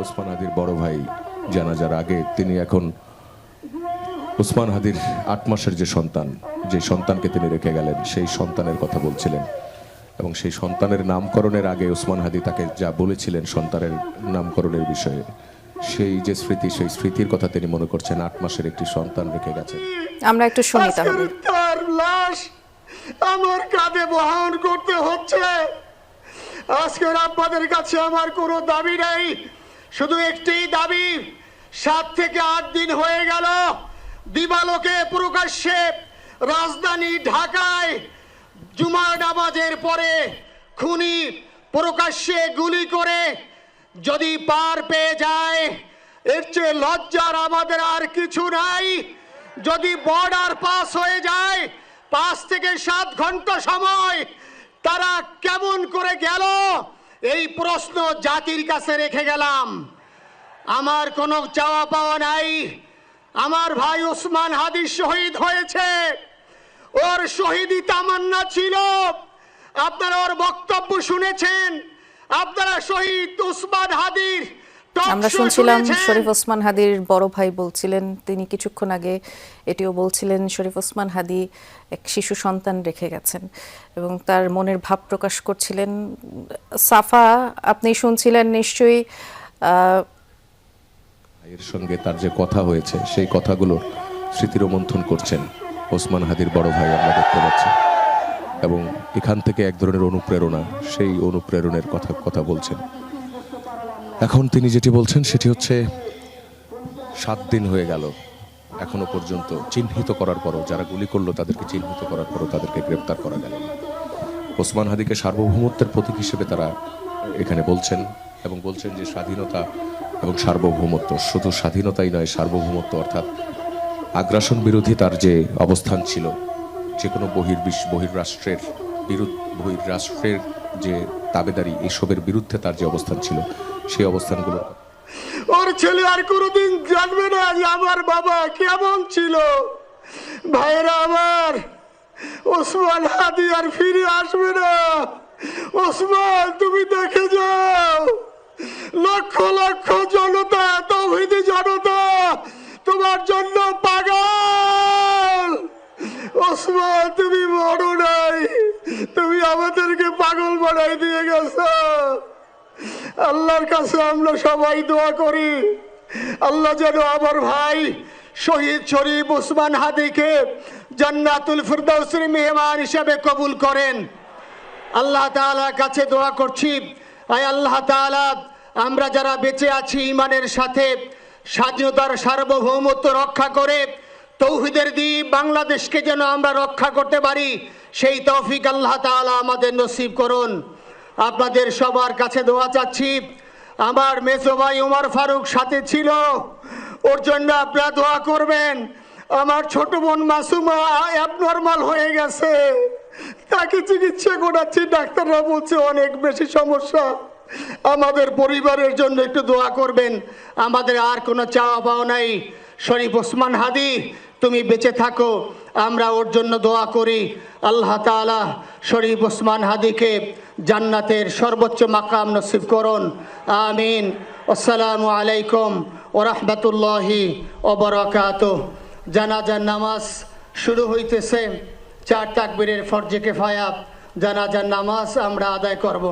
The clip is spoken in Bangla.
ওসমান হাদির বড় ভাই জানাজার আগে তিনি এখন ওসমান হাদির ৮ মাসের যে সন্তানকে তিনি রেখে গেলেন সেই সন্তানের কথা বলছিলেন এবং সেই সন্তানের নামকরণের আগে ওসমান হাদি তাকে যা বলেছিলেন সন্তানের নামকরণের বিষয়ে সেই যে স্মৃতি সেই স্মৃতির কথা তিনি মনে করছেন ৮ মাসের একটি সন্তান রেখে গেছেন। আমরা একটু শুনি তাহলে। তার লাশ আমার কাঁধে বহন করতে হচ্ছে। আজকের আপনাদের কাছে আমার কোনো দাবি নাই, শুধু একটি দাবি। 7 থেকে 8 দিন হয়ে গেল দিবালোকে প্রকাশ্যে রাজধানী ঢাকায় জুমার নামাজের পরে খুনি প্রকাশ্যে গুলি করে যদি পার পেয়ে যায়, এর চেয়ে লজ্জার আমাদের আর কিছু নাই। যদি বর্ডার পাস হয়ে যায় 5 থেকে 7 ঘন্টা সময় তারা কেমন করে গেল, এই প্রশ্ন জাতির কাছে রেখে গেলাম। আমার কোনো চাওয়া পাওয়া নাই। আমার ভাই ওসমান হাদি শহীদ হয়েছে, ওর শহীদি তামান্না ছিল। আপনারা ওর বক্তব্য শুনেছেন, আপনারা শহীদ ওসমান হাদির আমরা শুনছিলাম শরীফ ওসমান হাদির বড় ভাই বলছিলেন, তিনি কিছুক্ষণ আগে এটিও বলছিলেন শরীফ ওসমান হাদি এক শিশু সন্তান রেখে গেছেন এবং তার মনের ভাব প্রকাশ করছিলেন। সাফা, আপনি শুনছিলেন নিশ্চয়ই এর সঙ্গে তার যে কথা হয়েছে সেই কথাগুলো স্মৃতিরোমন্থন করছেন ওসমান হাদির বড় ভাই, আমরা দেখতে পাচ্ছি। এবং এখান থেকে এক ধরনের অনুপ্রেরণা, সেই অনুপ্রেরণের কথা বলছেন। এখন তিনি যেটি বলছেন সেটি হচ্ছে 7 দিন হয়ে গেল, এখনো পর্যন্ত চিহ্নিত করার পরও, যারা গুলি করলো তাদেরকে চিহ্নিত করার পরও তাদেরকে গ্রেপ্তার করা গেল। ওসমান হাদিকে সার্বভৌমত্বের প্রতীক হিসেবে তারা এখানে বলছেন এবং বলছেন যে স্বাধীনতা এবং সার্বভৌমত্ব, শুধু স্বাধীনতাই নয়, সার্বভৌমত্ব অর্থাৎ আগ্রাসন বিরোধী তার যে অবস্থান ছিল, যে কোনো বহির্রাষ্ট্রের যে দাবেদারি, এইসবের বিরুদ্ধে তার যে অবস্থান ছিল সেই অবস্থানগুলো। ওর ছেলে আর কোনোদিন জানবে না যে আমার বাবা কেমন ছিল। ভাইরা আমার, ওসমান হাদি আর ফিরে আসবে না। ওসমান, তুমি দেখে যাও, লক্ষ লক্ষ জনতা, তৌহিদি জনতা তোমার জন্য পাগল। ওসমান, তুমি বড় নাই, তুমি আমাদেরকে পাগল বানাই দিয়ে গেছো। আল্লাহর কাছে আমরা সবাই দোয়া করি, আল্লাহ যেন আমার ভাই শহীদ শরীফ ওসমান হাদিকে জান্নাতুল ফিরদাউসের মেহমান হিসেবে কবুল করেন। আল্লাহ তাআলার কাছে দোয়া করছি, আয় আল্লাহ তাআলা, আমরা যারা বেঁচে আছি ঈমানের সাথে স্বাধীনতার সার্বভৌমত্ব রক্ষা করে তৌহিদের দ্বীপ বাংলাদেশকে যেন আমরা রক্ষা করতে পারি, সেই তৌফিক আল্লাহ তাআলা আমাদের নসিব করুন। আপনাদের সবার কাছে দোয়া চাচ্ছি। আমার মেজো ভাই ওমর ফারুক সাথে ছিল, ওর জন্য আপনারা দোয়া করবেন। আমার ছোট বোন মাসুমা অ্যাবনর্মাল হয়ে গেছে, তাকে চিকিৎসা করাচ্ছি, ডাক্তাররা বলছে অনেক বেশি সমস্যা। আমাদের পরিবারের জন্য একটু দোয়া করবেন। আমাদের আর কোনো চাওয়া পাওয়া নাই। শরীফ ওসমান হাদি, তুমি বেঁচে থাকো, আমরা ওর জন্য দোয়া করি। আল্লাহ তাআলা শরীফ ওসমান হাদিকে জান্নাতের সর্বোচ্চ মাকাম নসিব করুন, আমিন। আসসালামু আলাইকুম ওয়া রাহমাতুল্লাহি ওয়া বারাকাতুহু। জানাজার নামাজ শুরু হইতেছে। 4 তাকবীরের ফরজে কিফায়া জানাজার নামাজ আমরা আদায় করব।